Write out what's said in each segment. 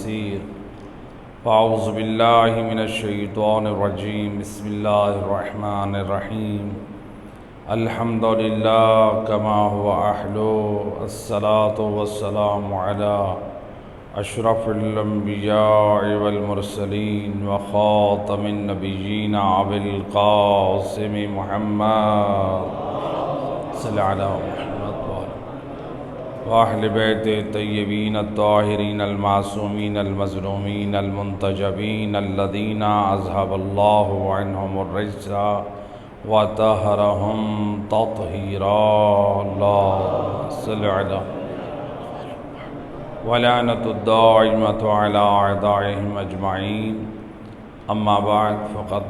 يسير فأعوذ بالله من الشيطان الرجيم بسم الله الرحمن الرحيم الحمد لله كما هو أهله الصلاة والسلام على أشرف الأنبياء والمرسلين وخاتم النبيين أبي القاسم محمد صلى على محمد وأهل بيت الطيبين الطاهرين المعصومين المظلومين المنتجبين الذين أذهب الله عنهم الرجس وطهرهم تطهيرا اللهم صل على ولعنة الدائمة على أعدائهم أجمعين أما بعد فقد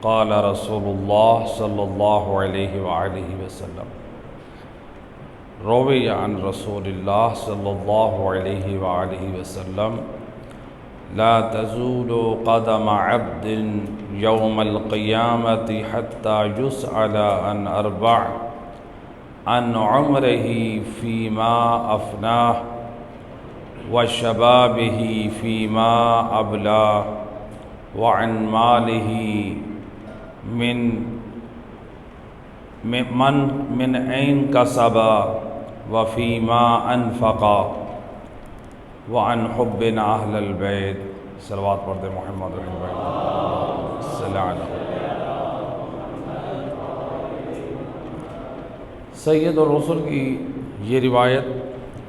قال رسول الله صلى الله عليه وآله وسلم روي عن رسول الله صلى الله عليه وآله وسلم لا تزول قدم عبد يوم القيامة حتى يسأل عن أربع عن عمره فيما أفناه وشبابه فيما أبلاه وعن ماله من أين كسب وفيما أنفق وعن حبنا أهل البيت صلوات پڑھتے محمد رحمہ اللہ صلی اللہ علیہ سید الرسل کی یہ روایت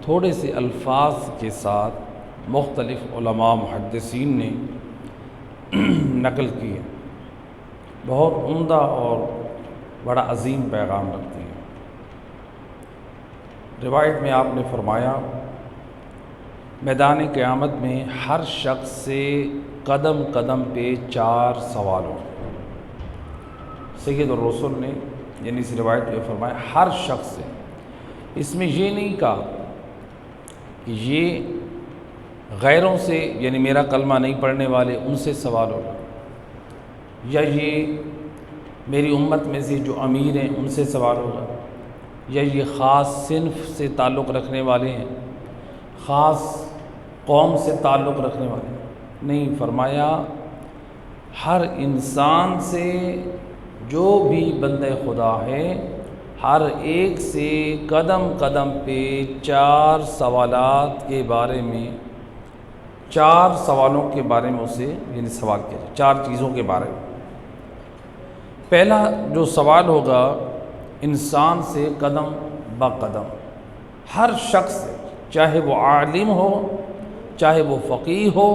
تھوڑے سے الفاظ کے ساتھ مختلف علماء محدثین نے نقل کی ہے، بہت عمدہ اور بڑا عظیم پیغام رکھتی ہے۔ روایت میں آپ نے فرمایا میدان قیامت میں ہر شخص سے قدم قدم پہ 4 سوال ہوں۔ سید الرسل نے یعنی اس روایت میں فرمایا ہر شخص سے، اس میں یہ نہیں کہا کہ یہ غیروں سے یعنی میرا کلمہ نہیں پڑھنے والے ان سے سوال ہوگا، یا یہ میری امت میں سے جو امیر ہیں ان سے سوال ہوگا، یا یہ خاص صنف سے تعلق رکھنے والے ہیں، خاص قوم سے تعلق رکھنے والے ہیں۔ نہیں، فرمایا ہر انسان سے، جو بھی بندہ خدا ہے ہر ایک سے قدم قدم پہ 4 سوالات کے بارے میں 4 سوالوں کے بارے میں اسے یعنی سوال کیا جائے، 4 چیزوں کے بارے میں۔ پہلا جو سوال ہوگا انسان سے قدم با قدم، ہر شخص سے، چاہے وہ عالم ہو، چاہے وہ فقیہ ہو،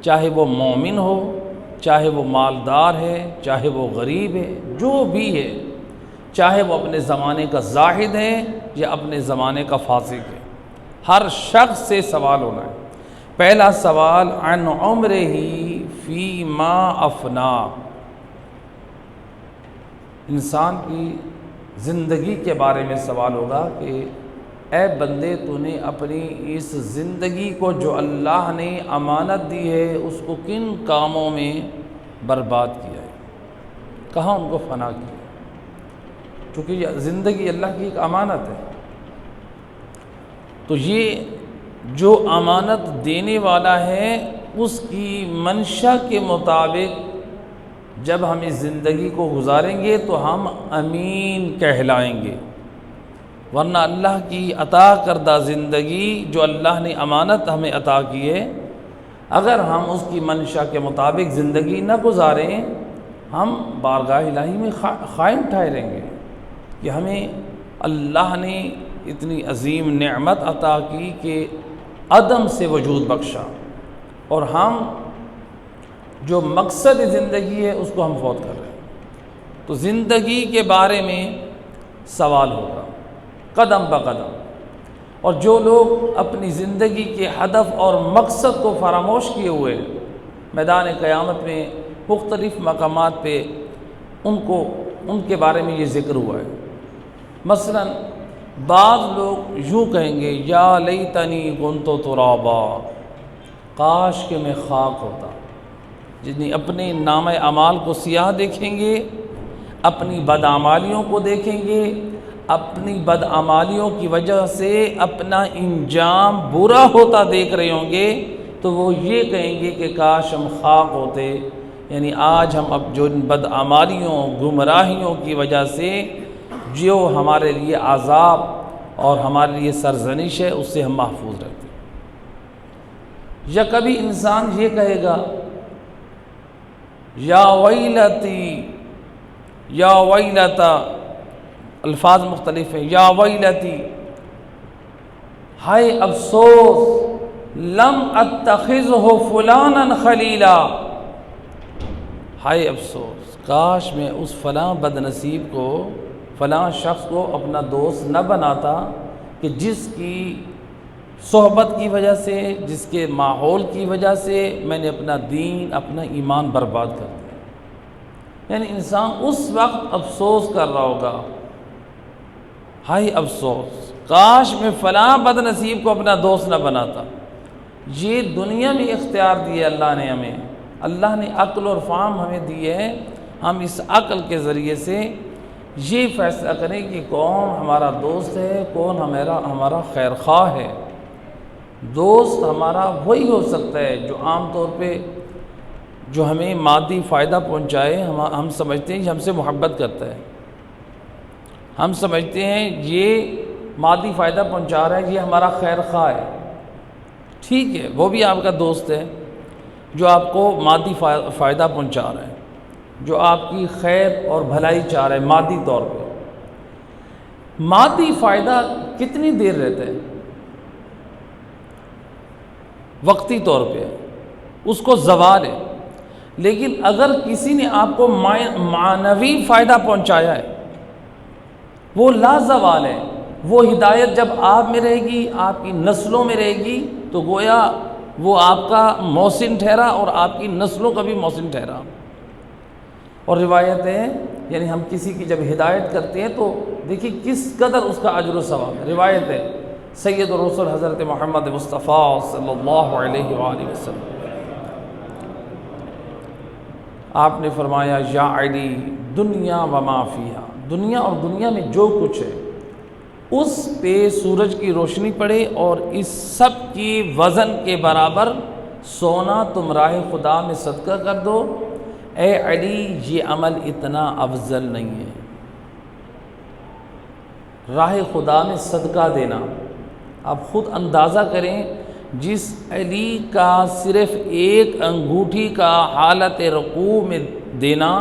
چاہے وہ مومن ہو، چاہے وہ مالدار ہے، چاہے وہ غریب ہے، جو بھی ہے، چاہے وہ اپنے زمانے کا زاہد ہے یا اپنے زمانے کا فاسق ہے، ہر شخص سے سوال ہونا ہے۔ پہلا سوال عن عمرہ فیما افنا، انسان کی زندگی کے بارے میں سوال ہوگا کہ اے بندے، تو نے اپنی اس زندگی کو جو اللہ نے امانت دی ہے اس کو کن کاموں میں برباد کیا ہے، کہاں ان کو فنا کیا، چونکہ یہ زندگی اللہ کی ایک امانت ہے۔ تو یہ جو امانت دینے والا ہے اس کی منشا کے مطابق جب ہم اس زندگی کو گزاریں گے تو ہم امین کہلائیں گے، ورنہ اللہ کی عطا کردہ زندگی جو اللہ نے امانت ہمیں عطا کی ہے، اگر ہم اس کی منشا کے مطابق زندگی نہ گزاریں ہم بارگاہ الہی میں خائن ٹھہریں گے کہ ہمیں اللہ نے اتنی عظیم نعمت عطا کی کہ عدم سے وجود بخشا، اور ہم جو مقصد زندگی ہے اس کو ہم فوت کر رہے ہیں۔ تو زندگی کے بارے میں سوال ہوگا قدم بہ قدم، اور جو لوگ اپنی زندگی کے ہدف اور مقصد کو فراموش کیے ہوئے میدان قیامت میں مختلف مقامات پہ ان کے بارے میں یہ ذکر ہوا ہے۔ مثلا بعض لوگ یوں کہیں گے یا لیتنی کنت ترابا، کاش کہ میں خاک ہوتا، جتنی اپنے نامہ اعمال کو سیاہ دیکھیں گے، اپنی بدعمالیوں کو دیکھیں گے، اپنی بدعمالیوں کی وجہ سے اپنا انجام برا ہوتا دیکھ رہے ہوں گے تو وہ یہ کہیں گے کہ کاش ہم خاک ہوتے، یعنی آج ہم اب جو بدعمالیوں گمراہیوں کی وجہ سے جو ہمارے لیے عذاب اور ہمارے لیے سرزنش ہے اس سے ہم محفوظ رہتے۔ یا کبھی انسان یہ کہے گا یا ویلتی یا ویلتا، الفاظ مختلف ہیں، یا ویلتی، ہائے افسوس، لم اتخذہ فلانا خلیلا، ہائے افسوس، کاش میں اس فلاں بد نصیب کو، فلاں شخص کو اپنا دوست نہ بناتا کہ جس کی صحبت کی وجہ سے، جس کے ماحول کی وجہ سے میں نے اپنا دین، اپنا ایمان برباد کر دیا۔ یعنی انسان اس وقت افسوس کر رہا ہوگا، ہائے افسوس، کاش میں فلاں بد نصیب کو اپنا دوست نہ بناتا۔ یہ دنیا میں اختیار دیا اللہ نے ہمیں، اللہ نے عقل اور فہم ہمیں دی ہے، ہم اس عقل کے ذریعے سے یہ فیصلہ کریں کہ کون ہمارا دوست ہے، کون ہمارا خیر خواہ ہے۔ دوست ہمارا وہی ہو سکتا ہے جو عام طور پہ جو ہمیں مادی فائدہ پہنچائے، ہم سمجھتے ہیں یہ ہم سے محبت کرتا ہے، ہم سمجھتے ہیں یہ مادی فائدہ پہنچا رہا ہے، یہ ہمارا خیر خواہ ہے، ٹھیک ہے، وہ بھی آپ کا دوست ہے جو آپ کو مادی فائدہ پہنچا رہا ہے، جو آپ کی خیر اور بھلائی چاہ رہا ہے مادی طور پہ۔ مادی فائدہ کتنی دیر رہتا ہے؟ وقتی طور پہ اس کو زوال ہے، لیکن اگر کسی نے آپ کو معنوی فائدہ پہنچایا ہے وہ لا زوال ہے، وہ ہدایت جب آپ میں رہے گی، آپ کی نسلوں میں رہے گی تو گویا وہ آپ کا محسن ٹھہرا اور آپ کی نسلوں کا بھی محسن ٹھہرا۔ اور روایت ہے، یعنی ہم کسی کی جب ہدایت کرتے ہیں تو دیکھیے کس قدر اس کا اجر و ثواب ہے۔ روایت ہے سید الرسل حضرت محمد مصطفیٰ صلی اللہ علیہ وآلہ وسلم، آپ نے فرمایا یا علی دنیا وما فیہا، دنیا اور دنیا میں جو کچھ ہے اس پہ سورج کی روشنی پڑے اور اس سب کی وزن کے برابر سونا تم راہ خدا میں صدقہ کر دو، اے علی یہ عمل اتنا افضل نہیں ہے۔ راہ خدا میں صدقہ دینا، آپ خود اندازہ کریں، جس علی کا صرف ایک انگوٹھی کا حالت رکوع میں دینا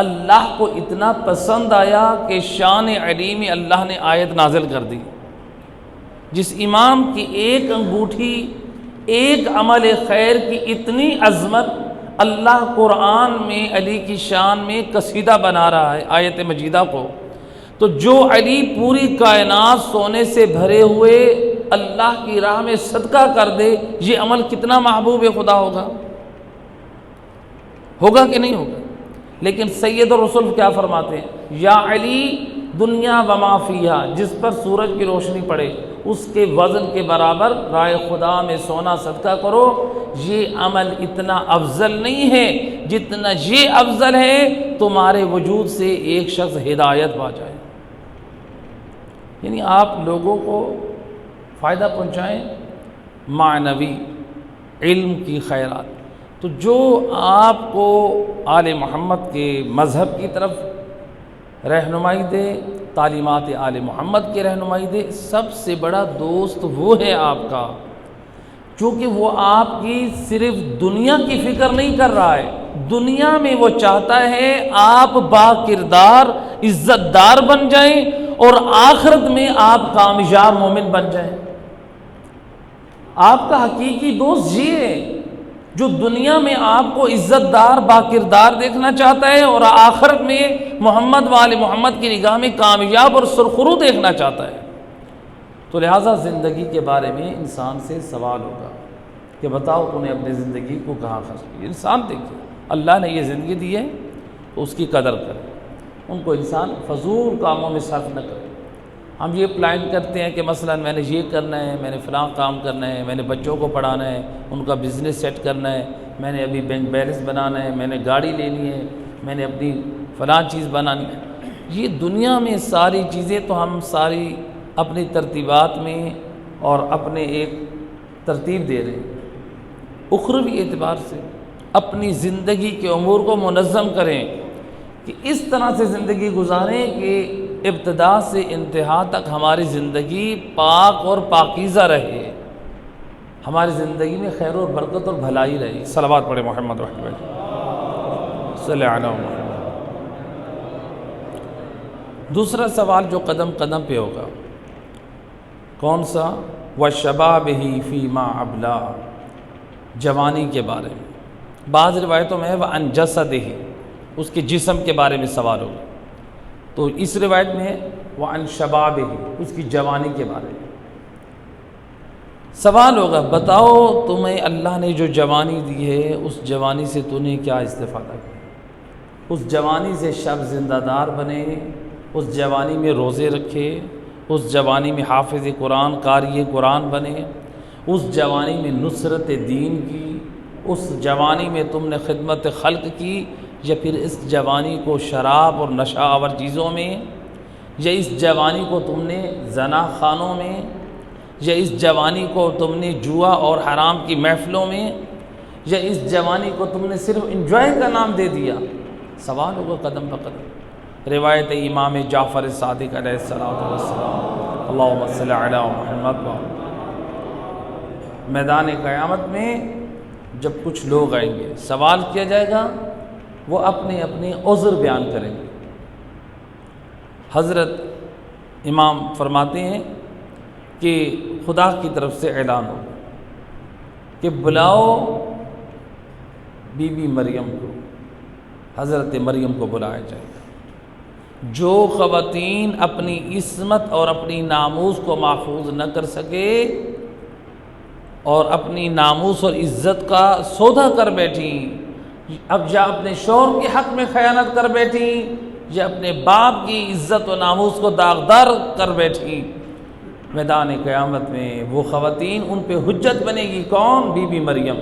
اللہ کو اتنا پسند آیا کہ شان علی میں اللہ نے آیت نازل کر دی۔ جس امام کی ایک انگوٹھی، ایک عمل خیر کی اتنی عظمت، اللہ قرآن میں علی کی شان میں قصیدہ بنا رہا ہے آیت مجیدہ کو، تو جو علی پوری کائنات سونے سے بھرے ہوئے اللہ کی راہ میں صدقہ کر دے، یہ عمل کتنا محبوب خدا ہوگا کہ نہیں ہوگا؟ لیکن سید الرسل کیا فرماتے ہیں؟ یا علی دنیا وما فیہا، جس پر سورج کی روشنی پڑے اس کے وزن کے برابر رائے خدا میں سونا صدقہ کرو، یہ عمل اتنا افضل نہیں ہے جتنا یہ افضل ہے تمہارے وجود سے ایک شخص ہدایت پا جائے۔ یعنی آپ لوگوں کو فائدہ پہنچائیں معنوی علم کی خیرات، تو جو آپ کو آل محمد کے مذہب کی طرف رہنمائی دے، تعلیمات آل محمد کی رہنمائی دے، سب سے بڑا دوست وہ ہے آپ کا، چونکہ وہ آپ کی صرف دنیا کی فکر نہیں کر رہا ہے، دنیا میں وہ چاہتا ہے آپ با کردار عزت دار بن جائیں اور آخرت میں آپ کامیاب مومن بن جائیں۔ آپ کا حقیقی دوست یہ ہے جو دنیا میں آپ کو عزت دار با کردار دیکھنا چاہتا ہے اور آخرت میں محمد وآل محمد کی نگاہ میں کامیاب اور سرخرو دیکھنا چاہتا ہے۔ تو لہٰذا زندگی کے بارے میں انسان سے سوال ہوگا کہ بتاؤ تو نے اپنی زندگی کو کہاں خرچ کیا۔ انسان دیکھے اللہ نے یہ زندگی دی ہے تو اس کی قدر کرے، ان کو انسان فضول کاموں میں صرف نہ کرے۔ ہم یہ پلان کرتے ہیں کہ مثلا میں نے یہ کرنا ہے، میں نے فلاں کام کرنا ہے، میں نے بچوں کو پڑھانا ہے، ان کا بزنس سیٹ کرنا ہے، میں نے ابھی بینک بیلنس بنانا ہے، میں نے گاڑی لینی ہے، میں نے اپنی فلاں چیز بنانی ہے۔ یہ دنیا میں ساری چیزیں تو ہم ساری اپنی ترتیبات میں اور اپنے ایک ترتیب دے رہے ہیں، اخروی اعتبار سے اپنی زندگی کے امور کو منظم کریں کہ اس طرح سے زندگی گزاریں کہ ابتدا سے انتہا تک ہماری زندگی پاک اور پاکیزہ رہے، ہماری زندگی میں خیر اور برکت اور بھلائی رہے۔ صلوات پڑھے محمد رحمۃ اللہ صلی اللہ علیہ وسلم۔ دوسرا سوال جو قدم قدم پہ ہوگا کون سا؟ وَشَبَابِهِ فِي مَا أَبْلَىٰ، جوانی کے بارے میں۔ بعض روایتوں میں ہے وَعَنْ جَسَدِهِ، اس کے جسم کے بارے میں سوال ہوگا، تو اس روایت میں ہے وَعَنْ شَبَابِهِ، اس کی جوانی کے بارے میں سوال ہوگا۔ بتاؤ تمہیں اللہ نے جو جوانی دی ہے اس جوانی سے تو نے کیا استفادہ کیا؟ اس جوانی سے شب زندہ دار بنے، اس جوانی میں روزے رکھے، اس جوانی میں حافظ قرآن قاری قرآن بنے، اس جوانی میں نصرت دین کی، اس جوانی میں تم نے خدمت خلق کی، یا پھر اس جوانی کو شراب اور نشہ آور چیزوں میں، یا اس جوانی کو تم نے زنا خانوں میں، یا اس جوانی کو تم نے جوا اور حرام کی محفلوں میں، یا اس جوانی کو تم نے صرف انجوائے کا نام دے دیا؟ سوال ہوگا قدم بقدم۔ روایت امام جعفر صادق علیہ السلام، اللہم صلی علی محمد۔ میدان قیامت میں جب کچھ لوگ آئیں گے، سوال کیا جائے گا، وہ اپنے اپنے عذر بیان کریں گے۔ حضرت امام فرماتے ہیں کہ خدا کی طرف سے اعلان ہو کہ بلاؤ بی بی مریم کو، حضرت مریم کو بلایا جائے گا۔ جو خواتین اپنی عصمت اور اپنی ناموس کو محفوظ نہ کر سکے اور اپنی ناموس اور عزت کا سودا کر بیٹھیں، اب یا اپنے شوہر کے حق میں خیانت کر بیٹھیں، یا اپنے باپ کی عزت و ناموس کو داغدار کر بیٹھیں، میدان قیامت میں وہ خواتین ان پہ حجت بنے گی۔ کون؟ بی بی مریم۔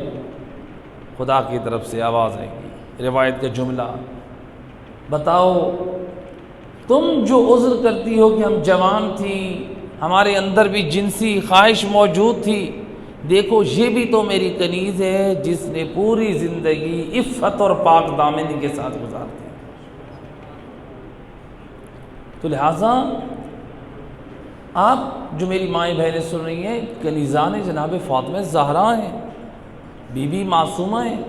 خدا کی طرف سے آواز آئے گی، روایت کا جملہ، بتاؤ تم جو عذر کرتی ہو کہ ہم جوان تھی، ہمارے اندر بھی جنسی خواہش موجود تھی، دیکھو یہ بھی تو میری کنیز ہے جس نے پوری زندگی عفت اور پاک دامنی کے ساتھ گزار دی۔ تو لہٰذا آپ جو میری مائیں بہنیں سن رہی ہیں، کنیزان جناب فاطمہ زہرا ہیں، بی بی معصومہ ہیں،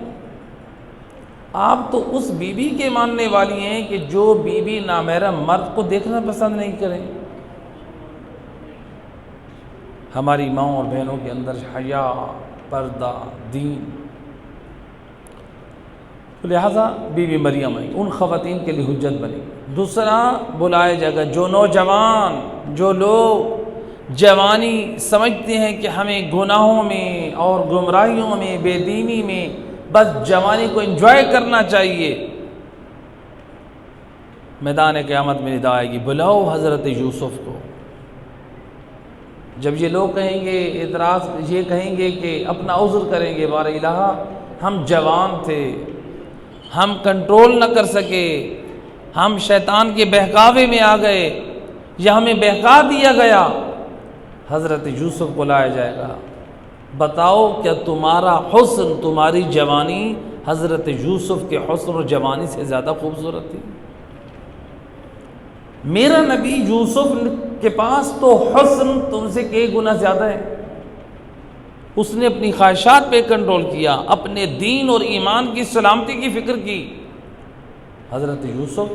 آپ تو اس بی بی کے ماننے والی ہیں کہ جو بی بی نامحرم مرد کو دیکھنا پسند نہیں کریں۔ ہماری ماؤں اور بہنوں کے اندر حیا، پردہ، دین، لہذا بی بی مریم آئی، ان خواتین کے لیے حجت بنی۔ دوسرا بلایا جائے گا جو نوجوان، جو لوگ جوانی سمجھتے ہیں کہ ہمیں گناہوں میں اور گمراہیوں میں، بے دینی میں بس جوانی کو انجوائے کرنا چاہیے، میدان قیامت میں ندا آئے گی، بلاؤ حضرت یوسف کو۔ جب یہ لوگ کہیں گے، اعتراض یہ کہیں گے کہ اپنا عذر کریں گے، بار الہ ہم جوان تھے، ہم کنٹرول نہ کر سکے، ہم شیطان کے بہکاوے میں آ گئے، یا ہمیں بہکا دیا گیا، حضرت یوسف کو لایا جائے گا، بتاؤ کیا تمہارا حسن، تمہاری جوانی حضرت یوسف کے حسن اور جوانی سے زیادہ خوبصورت تھی؟ میرا نبی یوسف کے پاس تو حسن تم سے کئی گنا زیادہ ہے، اس نے اپنی خواہشات پہ کنٹرول کیا، اپنے دین اور ایمان کی سلامتی کی فکر کی۔ حضرت یوسف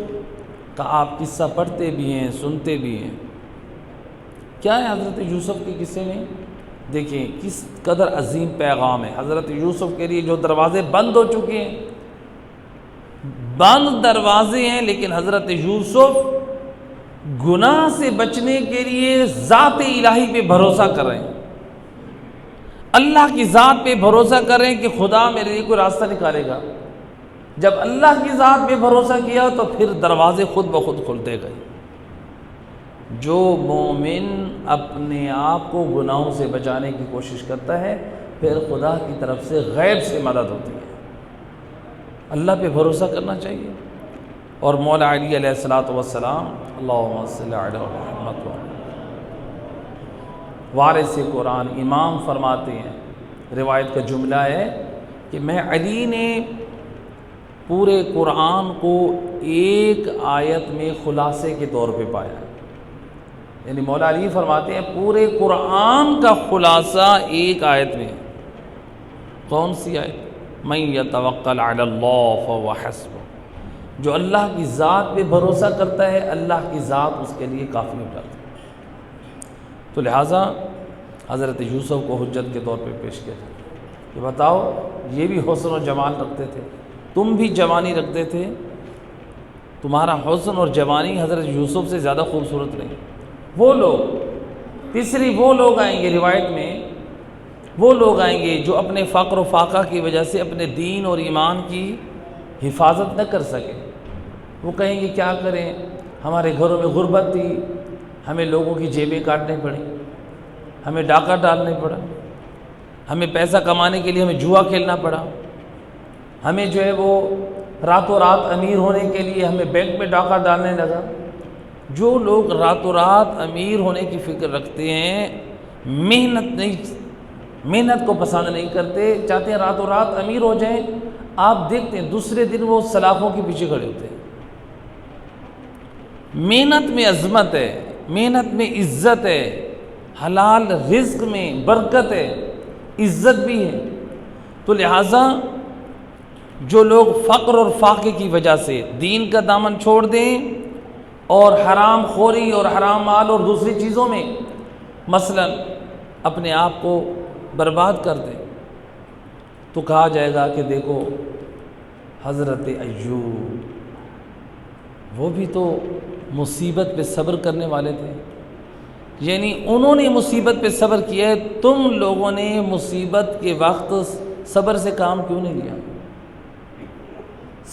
کا آپ قصہ پڑھتے بھی ہیں، سنتے بھی ہیں، کیا ہے حضرت یوسف کے قصے میں؟ دیکھیں کس قدر عظیم پیغام ہے۔ حضرت یوسف کے لیے جو دروازے بند ہو چکے ہیں، بند دروازے ہیں، لیکن حضرت یوسف گناہ سے بچنے کے لیے ذات الہی پہ بھروسہ کر رہے ہیں، اللہ کی ذات پہ بھروسہ کر رہے ہیں کہ خدا میرے لیے کوئی راستہ نکالے گا۔ جب اللہ کی ذات پہ بھروسہ کیا تو پھر دروازے خود بخود کھلتے گئے۔ جو مومن اپنے آپ کو گناہوں سے بچانے کی کوشش کرتا ہے، پھر خدا کی طرف سے غیب سے مدد ہوتی ہے۔ اللہ پہ بھروسہ کرنا چاہیے۔ اور مولا علی علیہ الصلوۃ والسلام اللہم صلی علی محمد وارث قرآن امام فرماتے ہیں، روایت کا جملہ ہے کہ میں علی نے پورے قرآن کو ایک آیت میں خلاصے کے طور پہ پایا، یعنی مولا علی فرماتے ہیں پورے قرآن کا خلاصہ ایک آیت میں۔ کون سی آیت؟ من یتوکل علی اللہ فہو حسبہ، جو اللہ کی ذات پہ بھروسہ کرتا ہے اللہ کی ذات اس کے لیے کافی ہو جاتی ہے۔ تو لہٰذا حضرت یوسف کو حجت کے طور پہ پیش کیا جائے کہ بتاؤ یہ بھی حسن و جمال رکھتے تھے، تم بھی جوانی رکھتے تھے، تمہارا حسن اور جوانی حضرت یوسف سے زیادہ خوبصورت نہیں۔ وہ لوگ، تیسری وہ لوگ آئیں گے روایت میں، وہ لوگ آئیں گے جو اپنے فقر و فاقہ کی وجہ سے اپنے دین اور ایمان کی حفاظت نہ کر سکے۔ وہ کہیں گے کیا کریں، ہمارے گھروں میں غربت تھی، ہمیں لوگوں کی جیبیں کاٹنے پڑیں، ہمیں ڈاکہ ڈالنے پڑا، ہمیں پیسہ کمانے کے لیے ہمیں جوا کھیلنا پڑا، ہمیں جو ہے وہ راتوں رات امیر ہونے کے لیے ہمیں بینک میں ڈاکہ ڈالنے لگا۔ جو لوگ راتوں رات امیر ہونے کی فکر رکھتے ہیں، محنت کو پسند نہیں کرتے، چاہتے ہیں راتوں رات امیر ہو جائیں، آپ دیکھتے ہیں دوسرے دن وہ سلاخوں کے پیچھے کھڑے ہوتے ہیں۔ محنت میں عظمت ہے، محنت میں عزت ہے، حلال رزق میں برکت ہے، عزت بھی ہے۔ تو لہٰذا جو لوگ فقر اور فاقے کی وجہ سے دین کا دامن چھوڑ دیں اور حرام خوری اور حرام مال اور دوسری چیزوں میں مثلا اپنے آپ کو برباد کر دیں، تو کہا جائے گا کہ دیکھو حضرت ایوب، وہ بھی تو مصیبت پہ صبر کرنے والے تھے، یعنی انہوں نے مصیبت پہ صبر کیا ہے، تم لوگوں نے مصیبت کے وقت صبر سے کام کیوں نہیں لیا،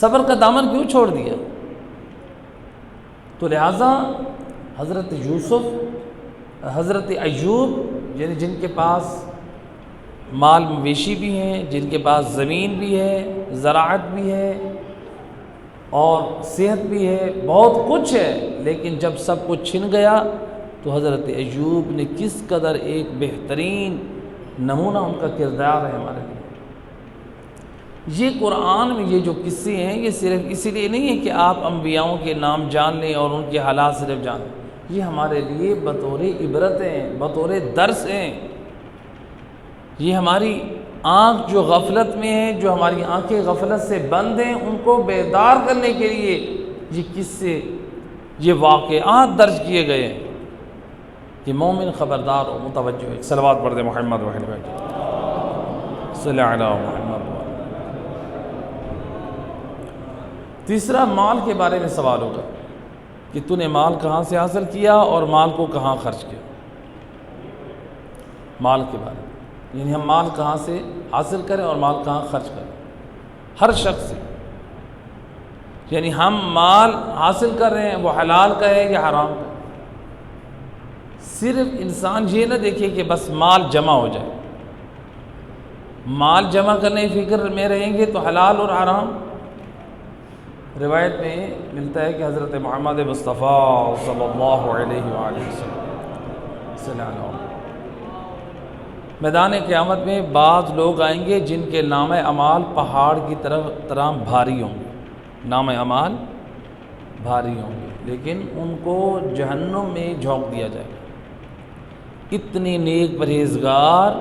صبر کا دامن کیوں چھوڑ دیا؟ تو لہٰذا حضرت یوسف، حضرت ایوب، یعنی جن کے پاس مال مویشی بھی ہیں، جن کے پاس زمین بھی ہے، زراعت بھی ہے اور صحت بھی ہے، بہت کچھ ہے، لیکن جب سب کچھ چھن گیا تو حضرت ایوب نے کس قدر ایک بہترین نمونہ ان کا کردار ہے ہمارے لیے۔ یہ قرآن میں یہ جو قصے ہیں یہ صرف اسی لیے نہیں ہے کہ آپ انبیاؤں کے نام جان لیں اور ان کے حالات صرف جان لیں، یہ ہمارے لیے بطور عبرت ہیں، بطور درس ہیں۔ یہ ہماری آنکھ جو غفلت میں ہے، جو ہماری آنکھیں غفلت سے بند ہیں، ان کو بیدار کرنے کے لیے یہ قصے، یہ واقعات درج کیے گئے ہیں کہ مومن خبردار ہو، متوجہ ہے۔ صلوات پڑھ دے محمد و علی صلی علی محمد۔ تیسرا مال کے بارے میں سوال ہوگا کہ تو نے مال کہاں سے حاصل کیا اور مال کو کہاں خرچ کیا۔ مال کے بارے میں یعنی ہم مال کہاں سے حاصل کریں اور مال کہاں خرچ کریں، ہر شخص سے، یعنی ہم مال حاصل کر رہے ہیں وہ حلال کا ہے یا حرام کا ہے۔ صرف انسان یہ نہ دیکھے کہ بس مال جمع ہو جائے، مال جمع کرنے کی فکر میں رہیں گے تو حلال اور حرام۔ روایت میں ملتا ہے کہ حضرت محمد مصطفیٰ صلی اللہ علیہ وآلہ وسلم میدان قیامت میں بعض لوگ آئیں گے جن کے نام اعمال پہاڑ کی طرح بھاری ہوں گے، نام اعمال بھاری ہوں گے، لیکن ان کو جہنم میں جھونک دیا جائے گا۔ اتنے نیک پرہیزگار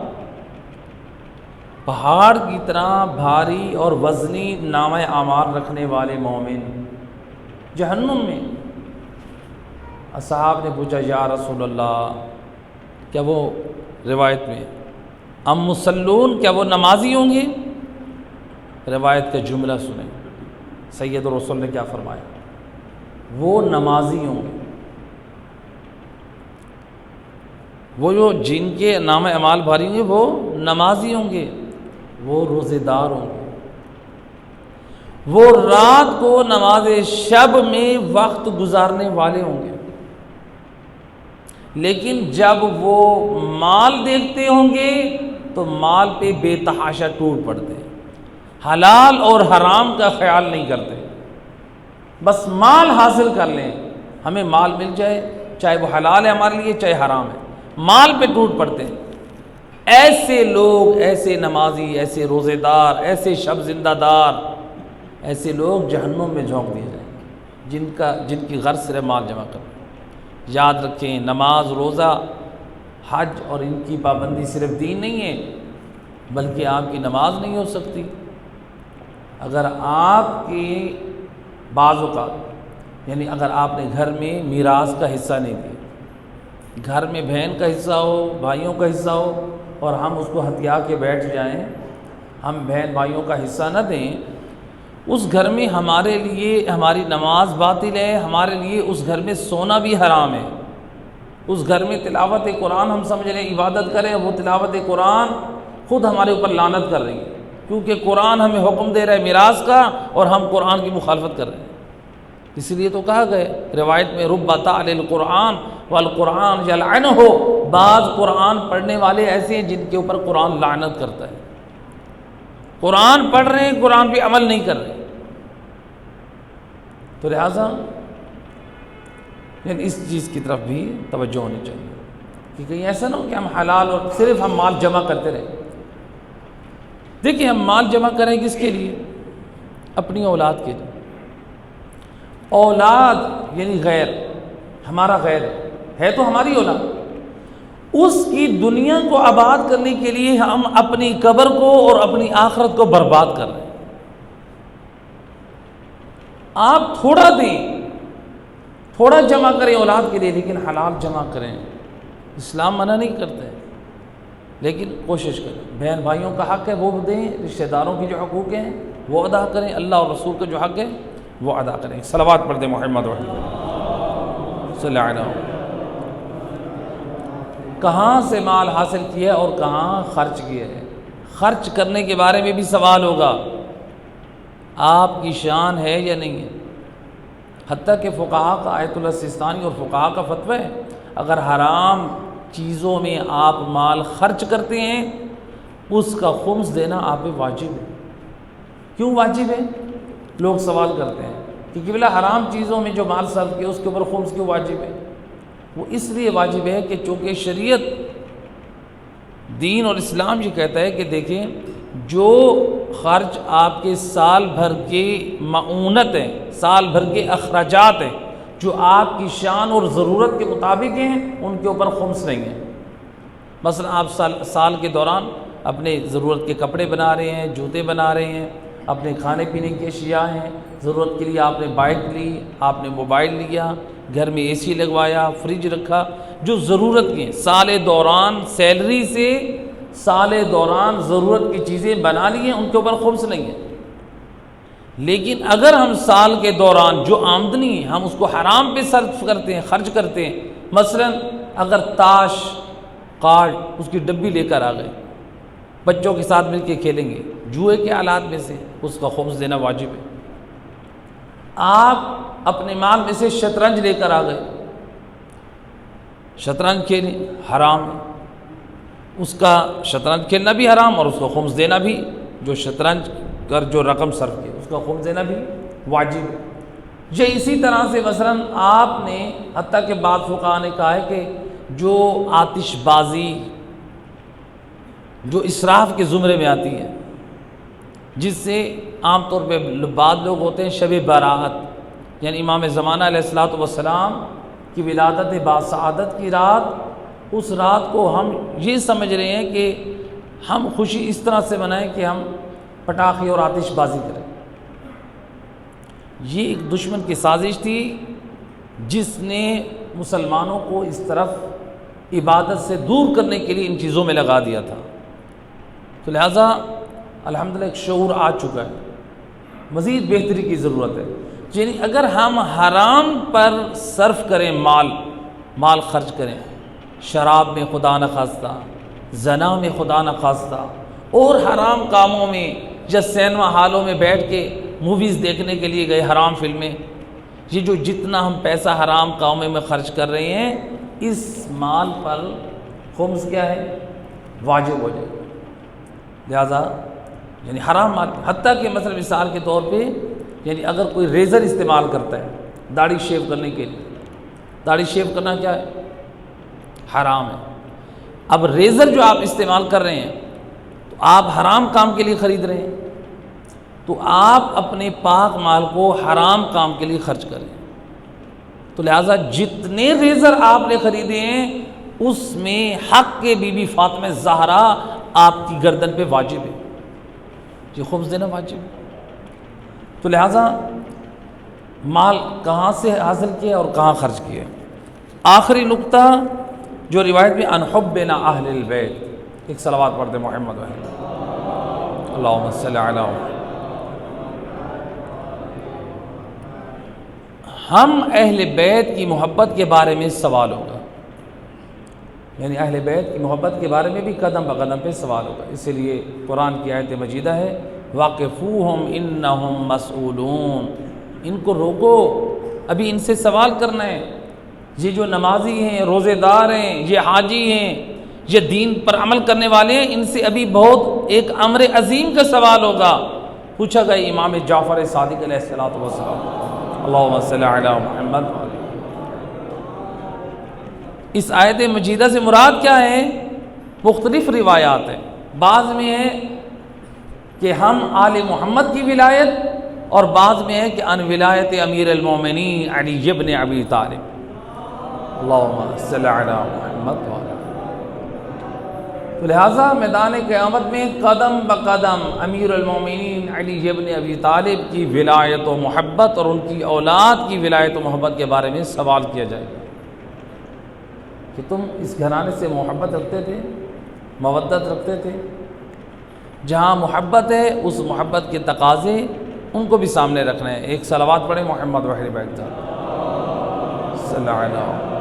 پہاڑ کی طرح بھاری اور وزنی نام اعمال رکھنے والے مومن جہنم میں۔ اصحاب نے پوچھا یا رسول اللہ، کیا وہ روایت میں ام مسلون، کیا وہ نمازی ہوں گے؟ روایت کا جملہ سنیں، سید الرسول نے کیا فرمایا، وہ نمازی ہوں گے، وہ جو جن کے نام اعمال بھاری ہوں گے وہ نمازی ہوں گے، وہ روزے دار ہوں گے، وہ رات کو نماز شب میں وقت گزارنے والے ہوں گے، لیکن جب وہ مال دیکھتے ہوں گے تو مال پہ بے تحاشا ٹوٹ پڑتے، حلال اور حرام کا خیال نہیں کرتے۔ بس مال حاصل کر لیں، ہمیں مال مل جائے، چاہے وہ حلال ہے ہمارے لیے چاہے حرام ہے، مال پہ ٹوٹ پڑتے ہیں۔ ایسے لوگ، ایسے نمازی، ایسے روزے دار، ایسے شب زندہ دار، ایسے لوگ جہنم میں جھونک دیے جائیں جن کی غرض صرف مال جمع کرنا۔ یاد رکھیں، نماز، روزہ، حج اور ان کی پابندی صرف دین نہیں ہے، بلکہ آپ کی نماز نہیں ہو سکتی اگر آپ کے بعض اوقات، یعنی اگر آپ نے گھر میں میراث کا حصہ نہیں دیا، گھر میں بہن کا حصہ ہو، بھائیوں کا حصہ ہو، اور ہم اس کو ہتھیا کے بیٹھ جائیں، ہم بہن بھائیوں کا حصہ نہ دیں، اس گھر میں ہمارے لیے ہماری نماز باطل ہے، ہمارے لیے اس گھر میں سونا بھی حرام ہے۔ اس گھر میں تلاوت قرآن ہم سمجھ رہے ہیں عبادت کریں، وہ تلاوت قرآن خود ہمارے اوپر لعنت کر رہی ہے، کیونکہ قرآن ہمیں حکم دے رہا ہے میراث کا اور ہم قرآن کی مخالفت کر رہے ہیں۔ اس لیے تو کہا گیا روایت میں رب تعلی القرآن والقرآن یلعنہ، بعض قرآن پڑھنے والے ایسے ہیں جن کے اوپر قرآن لعنت کرتا ہے، قرآن پڑھ رہے ہیں قرآن پہ عمل نہیں کر رہے۔ تو لہٰذا اس چیز کی طرف بھی توجہ ہونی چاہیے کہ کہیں ایسا نہ ہو کہ ہم حلال اور صرف ہم مال جمع کرتے رہیں۔ دیکھیں، ہم مال جمع کریں کس کے لیے؟ اپنی اولاد کے لیے۔ اولاد یعنی غیر، ہمارا غیر ہے تو ہماری اولاد، اس کی دنیا کو آباد کرنے کے لیے ہم اپنی قبر کو اور اپنی آخرت کو برباد کر رہے ہیں۔ آپ تھوڑا دیں، تھوڑا جمع کریں اولاد کے لیے، لیکن حلال جمع کریں۔ اسلام منع نہیں کرتا ہے، لیکن کوشش کریں۔ بہن بھائیوں کا حق ہے وہ دیں، رشتہ داروں کی جو حقوق ہیں وہ ادا کریں، اللہ اور رسول کا جو حق ہے وہ ادا کریں۔ صلوات پڑھ دیں محمد صلی اللہ علیہ وسلم۔ کہاں سے مال حاصل کیا اور کہاں خرچ کیا ہے؟ خرچ کرنے کے بارے میں بھی سوال ہوگا، آپ کی شان ہے یا نہیں ہے؟ حتیٰ کہ فقہاء کا، آیت اللہ سستانی اور فقہاء کا فتویٰ ہے، اگر حرام چیزوں میں آپ مال خرچ کرتے ہیں اس کا خمس دینا آپ پہ واجب ہے۔ کیوں واجب ہے؟ لوگ سوال کرتے ہیں کہ قبلہ حرام چیزوں میں جو مال صرف کیا اس کے اوپر خمس کیوں واجب ہے؟ وہ اس لیے واجب ہے کہ چونکہ شریعت، دین اور اسلام یہ کہتا ہے کہ دیکھیں، جو خرچ آپ کے سال بھر کے معونت ہیں، سال بھر کے اخراجات ہیں، جو آپ کی شان اور ضرورت کے مطابق ہیں، ان کے اوپر خمس نہیں ہے۔ مثلا آپ سال کے دوران اپنے ضرورت کے کپڑے بنا رہے ہیں، جوتے بنا رہے ہیں، اپنے کھانے پینے کی اشیاء ہیں، ضرورت کے لیے آپ نے بائک لی، آپ نے موبائل لیا، گھر میں اے سی لگوایا، فریج رکھا، جو ضرورت کی ہیں، سال دوران سیلری سے سال دوران ضرورت کی چیزیں بنا لی ہیں، ان کے اوپر خمس نہیں ہے۔ لیکن اگر ہم سال کے دوران جو آمدنی ہے ہم اس کو حرام پہ صرف کرتے ہیں، خرچ کرتے ہیں، مثلا اگر تاش، کارڈ، اس کی ڈبی لے کر آ گئے، بچوں کے ساتھ مل کے کھیلیں گے، جوئے کے آلات میں سے اس کا خمس دینا واجب ہے۔ آپ اپنے مال میں سے شطرنج لے کر آ گئے، شطرنج کھیلیں، حرام ہے، اس کا شطرنج کھیلنا بھی حرام اور اس کو خمس دینا بھی، جو شطرنج کر جو رقم صرف کی اس کا خمس دینا بھی واجب ہے۔ یہ اسی طرح سے مثلا آپ نے، حتیٰ کہ بعض فقہاء نے کہا ہے کہ جو آتش بازی جو اسراف کے زمرے میں آتی ہے، جس سے عام طور پہ بعض لوگ ہوتے ہیں شب برات، یعنی امام زمانہ علیہ الصلوۃ والسلام کی ولادت باسعادت کی رات، اس رات کو ہم یہ سمجھ رہے ہیں کہ ہم خوشی اس طرح سے منائیں کہ ہم پٹاخے اور آتش بازی کریں۔ یہ ایک دشمن کی سازش تھی جس نے مسلمانوں کو اس طرف عبادت سے دور کرنے کے لیے ان چیزوں میں لگا دیا تھا۔ تو لہٰذا الحمدللہ ایک شعور آ چکا ہے، مزید بہتری کی ضرورت ہے۔ یعنی اگر ہم حرام پر صرف کریں، مال خرچ کریں، شراب میں خدا نخواستہ، زنا میں خدا نخواستہ، اور حرام کاموں میں، یا سینما ہالوں میں بیٹھ کے موویز دیکھنے کے لیے گئے، حرام فلمیں، یہ جو جتنا ہم پیسہ حرام کاموں میں خرچ کر رہے ہیں، اس مال پر خمس کیا ہے؟ واجب ہو جائے گا۔ لہذا یعنی حرام مال، حتیٰ کہ مثلا مثال کے طور پہ یعنی اگر کوئی ریزر استعمال کرتا ہے داڑھی شیو کرنے کے لیے، داڑھی شیو کرنا کیا ہے؟ حرام ہے۔ اب ریزر جو آپ استعمال کر رہے ہیں تو آپ حرام کام کے لیے خرید رہے ہیں، تو آپ اپنے پاک مال کو حرام کام کے لیے خرچ کریں۔ تو لہٰذا جتنے ریزر آپ نے خریدے ہیں اس میں حق کے بی بی فاطمہ زہرا آپ کی گردن پہ واجب ہے، یہ خبز دینا واجب ہے۔ تو لہٰذا مال کہاں سے حاصل کیا اور کہاں خرچ کیا؟ آخری نقطہ جو روایت میں عن حبنا اہل البیت، ایک صلوات پڑھتے محمد اللہم صلی علی محمد۔ ہم اہل بیت کی محبت کے بارے میں سوال ہوگا، یعنی اہل بیت کی محبت کے بارے میں بھی قدم بقدم پہ سوال ہوگا۔ اسی لیے قرآن کی آیت مجیدہ ہے واقفوہم انہم مسئولون، ان کو روکو، ابھی ان سے سوال کرنا ہے۔ یہ جو نمازی ہیں، روزے دار ہیں، یہ حاجی ہیں، یہ دین پر عمل کرنے والے ہیں، ان سے ابھی بہت ایک امر عظیم کا سوال ہوگا۔ پوچھا گیا امام جعفر صادق علیہ السلام، اللہم صلی علی محمد۔ اس آیت مجیدہ سے مراد کیا ہے؟ مختلف روایات ہیں، بعض میں ہے کہ ہم آل محمد کی ولایت، اور بعض میں ہے کہ ان ولایت امیر المومنین علی ابن ابی طالب، اللہم صلی علی محمد۔ تو لہٰذا میدان قیامت میں قدم بقدم امیر المومنین علی ابن ابی طالب کی ولایت و محبت اور ان کی اولاد کی ولایت و محبت کے بارے میں سوال کیا جائے گا کہ تم اس گھرانے سے محبت رکھتے تھے، مودت رکھتے تھے۔ جہاں محبت ہے اس محبت کے تقاضے ان کو بھی سامنے رکھنا ہے۔ ایک صلوات پڑھیں محمد وحری بیٹھ صلی اللہ علیہ وسلم۔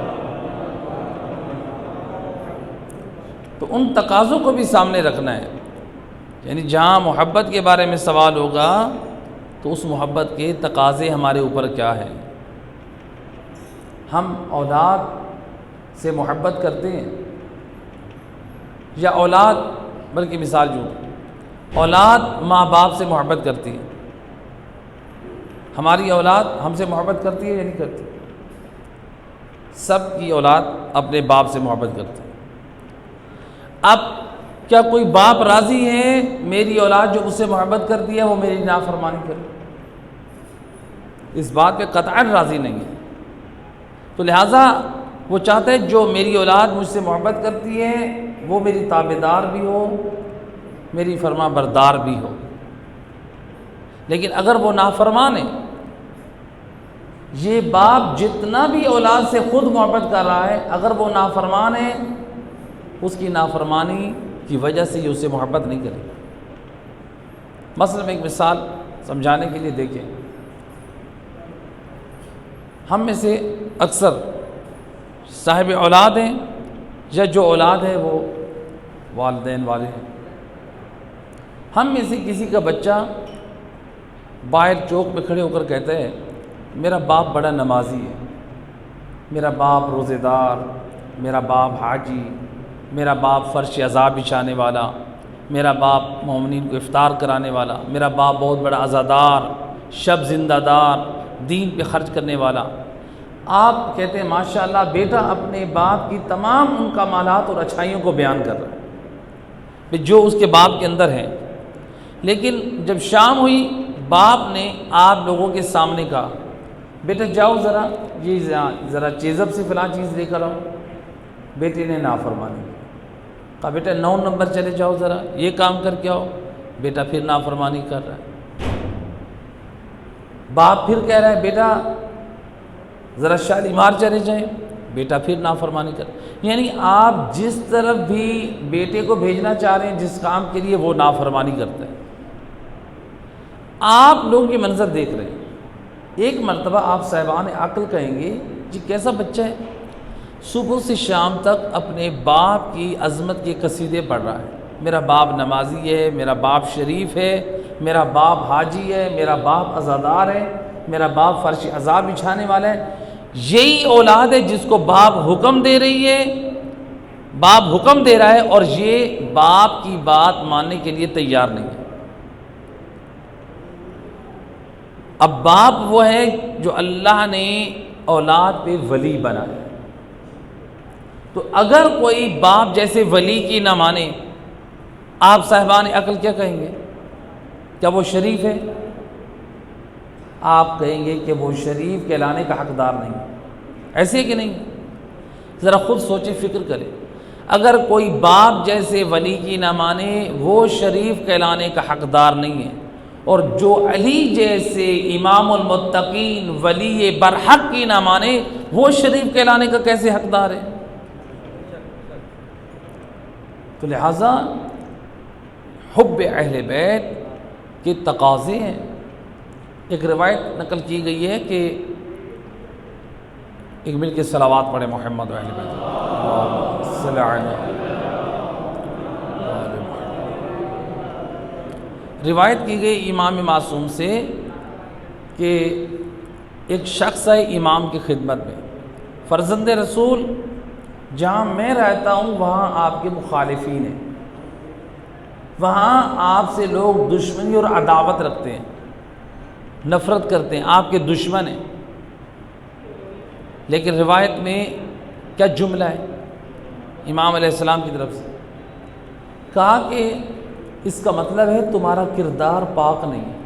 تو ان تقاضوں کو بھی سامنے رکھنا ہے، یعنی جہاں محبت کے بارے میں سوال ہوگا تو اس محبت کے تقاضے ہمارے اوپر کیا ہیں۔ ہم اولاد سے محبت کرتے ہیں یا اولاد، بلکہ مثال جو اولاد ماں باپ سے محبت کرتی ہے، ہماری اولاد ہم سے محبت کرتی ہے یا نہیں کرتی؟ سب کی اولاد اپنے باپ سے محبت کرتی ہے۔ اب کیا کوئی باپ راضی ہے میری اولاد جو اس سے محبت کرتی ہے وہ میری نافرمانی کرے؟ اس بات پہ قطعاً راضی نہیں ہے۔ تو لہٰذا وہ چاہتا ہے جو میری اولاد مجھ سے محبت کرتی ہے وہ میری تابعدار بھی ہو، میری فرما بردار بھی ہو۔ لیکن اگر وہ نافرمان ہے، یہ باپ جتنا بھی اولاد سے خود محبت کر رہا ہے، اگر وہ نافرمان ہے اس کی نافرمانی کی وجہ سے یہ اسے محبت نہیں کرے۔ مثلا ایک مثال سمجھانے کے لیے دیکھیں، ہم میں سے اکثر صاحب اولاد ہیں یا جو اولاد ہے وہ والدین والے ہیں۔ ہم میں سے کسی کا بچہ باہر چوک میں کھڑے ہو کر کہتا ہے میرا باپ بڑا نمازی ہے، میرا باپ روزے دار، میرا باپ حاجی، میرا باپ فرش عذاب بچھانے والا، میرا باپ مومنین کو افطار کرانے والا، میرا باپ بہت بڑا عزادار، شب زندہ دار، دین پہ خرچ کرنے والا۔ آپ کہتے ہیں ماشاءاللہ بیٹا اپنے باپ کی تمام ان کمالات اور اچھائیوں کو بیان کر رہا ہے جو اس کے باپ کے اندر ہیں، لیکن جب شام ہوئی باپ نے آپ لوگوں کے سامنے کہا بیٹا جاؤ ذرا یہ ذرا چیزب سے فلاں چیز لے کر آؤ، بیٹے نے نافرمانی کہا بیٹا 9 نمبر چلے جاؤ ذرا یہ کام کر کے آؤ، بیٹا پھر نافرمانی کر رہا ہے۔ باپ پھر کہہ رہا ہے بیٹا ذرا شالیمار چلے جائیں، بیٹا پھر نافرمانی کر، یعنی آپ جس طرف بھی بیٹے کو بھیجنا چاہ رہے ہیں جس کام کے لیے وہ نافرمانی کرتا ہے۔ آپ لوگوں کے منظر دیکھ رہے ہیں، ایک مرتبہ آپ صاحبان عقل کہیں گے جی کیسا بچہ ہے، صبح سے شام تک اپنے باپ کی عظمت کے قصیدے پڑھ رہا ہے، میرا باپ نمازی ہے، میرا باپ شریف ہے، میرا باپ حاجی ہے، میرا باپ عزادار ہے، میرا باپ فرش عذاب بچھانے والا ہے۔ یہی اولاد ہے جس کو باپ حکم دے رہی ہے، باپ حکم دے رہا ہے اور یہ باپ کی بات ماننے کے لیے تیار نہیں ہے۔ اب باپ وہ ہے جو اللہ نے اولاد پہ ولی بنایا، تو اگر کوئی باپ جیسے ولی کی نہ مانے، آپ صاحبان عقل کیا کہیں گے؟ کیا وہ شریف ہے؟ آپ کہیں گے کہ وہ شریف کہلانے کا حقدار نہیں، ایسے کہ نہیں؟ ذرا خود سوچیں، فکر کریں، اگر کوئی باپ جیسے ولی کی نہ مانے وہ شریف کہلانے کا حقدار نہیں ہے، اور جو علی جیسے امام المتقین ولی برحق کی نہ مانے وہ شریف کہلانے کا کیسے حقدار ہے؟ تو لہٰذا حب اہل بیت کے تقاضے ہیں۔ ایک روایت نقل کی گئی ہے کہ ایک مل کے صلوات پڑھے محمد و اہل بیت، اللہم صلی علی روایت کی گئی امام معصوم سے کہ ایک شخص ہے امام کی خدمت میں، فرزند رسول جہاں میں رہتا ہوں وہاں آپ کے مخالفین ہیں، وہاں آپ سے لوگ دشمنی اور عداوت رکھتے ہیں، نفرت کرتے ہیں، آپ کے دشمن ہیں۔ لیکن روایت میں کیا جملہ ہے امام علیہ السلام کی طرف سے؟ کہا کہ اس کا مطلب ہے تمہارا کردار پاک نہیں ہے۔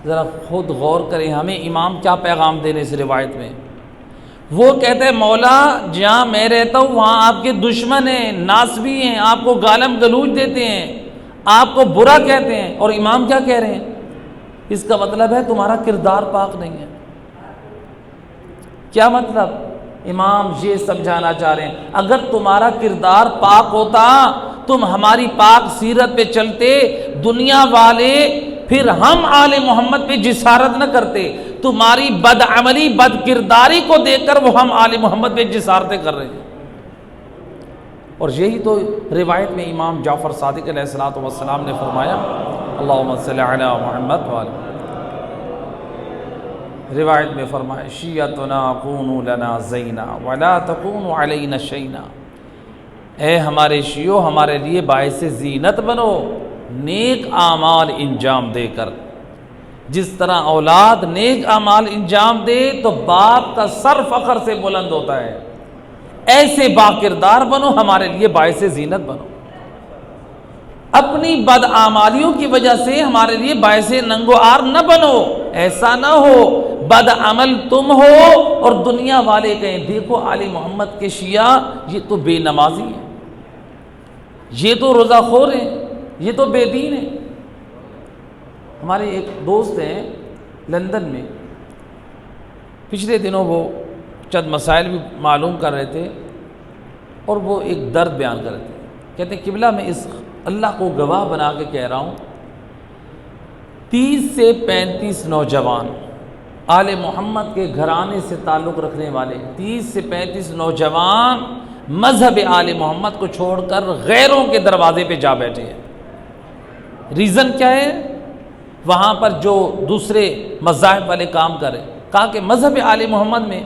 ذرا خود غور کریں، ہمیں امام کیا پیغام دینے اس روایت میں؟ وہ کہتے ہیں مولا جہاں میں رہتا ہوں وہاں آپ کے دشمن ہیں، ناسبی ہیں، آپ کو گالم گلوچ دیتے ہیں، آپ کو برا کہتے ہیں، اور امام کیا کہہ رہے ہیں؟ اس کا مطلب ہے تمہارا کردار پاک نہیں ہے۔ کیا مطلب؟ امام یہ سمجھانا چاہ رہے ہیں اگر تمہارا کردار پاک ہوتا تم ہماری پاک سیرت پہ چلتے، دنیا والے پھر ہم آل محمد پہ جسارت نہ کرتے، تمہاری بدعملی بد کرداری کو دیکھ کر وہ ہم آل محمد پہ جسارتیں کر رہے ہیں۔ اور یہی تو روایت میں امام جعفر صادق علیہ السلام نے فرمایا، اللہم صلی علی محمد وعلی، روایت میں فرمایا شیعتنا کونوا لنا زینا ولا تکونوا علینا شینا، اے ہمارے شیعو ہمارے لیے باعث زینت بنو، نیک اعمال انجام دے کر۔ جس طرح اولاد نیک اعمال انجام دے تو باپ کا سر فخر سے بلند ہوتا ہے، ایسے باکردار بنو، ہمارے لیے باعث زینت بنو۔ اپنی بدعمالیوں کی وجہ سے ہمارے لیے باعث ننگ و عار نہ بنو، ایسا نہ ہو بد عمل تم ہو اور دنیا والے کہیں دیکھو آل محمد کے شیعہ یہ تو بے نمازی ہیں، یہ تو روزہ خور ہیں، یہ تو بے دین ہیں۔ ہمارے ایک دوست ہیں لندن میں، پچھلے دنوں وہ چند مسائل بھی معلوم کر رہے تھے اور وہ ایک درد بیان کر رہے تھے، کہتے ہیں قبلہ میں اس اللہ کو گواہ بنا کے کہہ رہا ہوں 30 سے 35 نوجوان آل محمد کے گھرانے سے تعلق رکھنے والے 30 سے 35 نوجوان مذہب آل محمد کو چھوڑ کر غیروں کے دروازے پہ جا بیٹھے ہیں۔ ریزن کیا ہے؟ وہاں پر جو دوسرے مذاہب والے کام کر رہے، کہا کہ مذہب آل محمد میں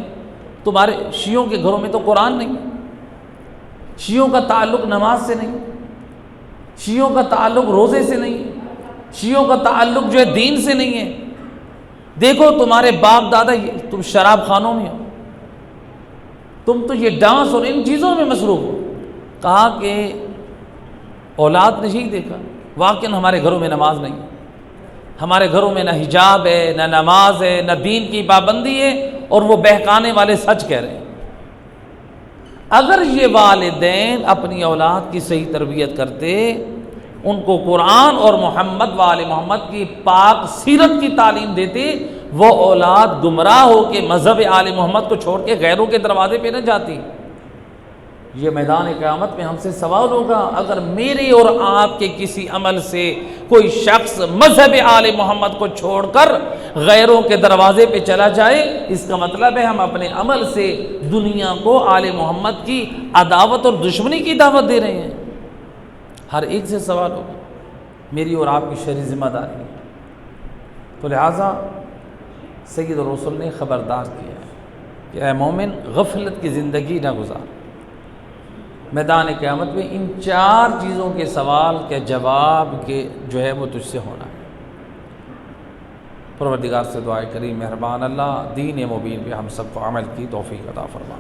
تمہارے شیعوں کے گھروں میں تو قرآن نہیں، شیعوں کا تعلق نماز سے نہیں، شیعوں کا تعلق روزے سے نہیں، شیعوں کا تعلق جو ہے دین سے نہیں ہے، دیکھو تمہارے باپ دادا تم شراب خانوں میں ہو، تم تو یہ ڈانس اور ان چیزوں میں مصروف ہو۔ کہا کہ اولاد نے یہی دیکھا، واقعاً ہمارے گھروں میں نماز نہیں ہے، ہمارے گھروں میں نہ حجاب ہے، نہ نماز ہے، نہ دین کی پابندی ہے، اور وہ بہکانے والے سچ کہہ رہے ہیں۔ اگر یہ والدین اپنی اولاد کی صحیح تربیت کرتے، ان کو قرآن اور محمد و آل محمد کی پاک سیرت کی تعلیم دیتے، وہ اولاد گمراہ ہو کے مذہب آل محمد کو چھوڑ کے غیروں کے دروازے پہ نہ جاتی۔ یہ میدان قیامت میں ہم سے سوال ہوگا، اگر میرے اور آپ کے کسی عمل سے کوئی شخص مذہب آل محمد کو چھوڑ کر غیروں کے دروازے پہ چلا جائے، اس کا مطلب ہے ہم اپنے عمل سے دنیا کو آل محمد کی عداوت اور دشمنی کی دعوت دے رہے ہیں۔ ہر ایک سے سوال ہوگا، میری اور آپ کی شرعی ذمہ داری ہے۔ تو لہٰذا سید الرسل نے خبردار کیا ہے کہ اے مومن غفلت کی زندگی نہ گزار، میدان قیامت میں ان 4 چیزوں کے سوال کے جواب کے جو ہے وہ تجھ سے ہونا ہے۔ پروردگار سے دعائے کریم مہربان اللہ دین مبین پہ ہم سب کو عمل کی توفیق عطا فرما۔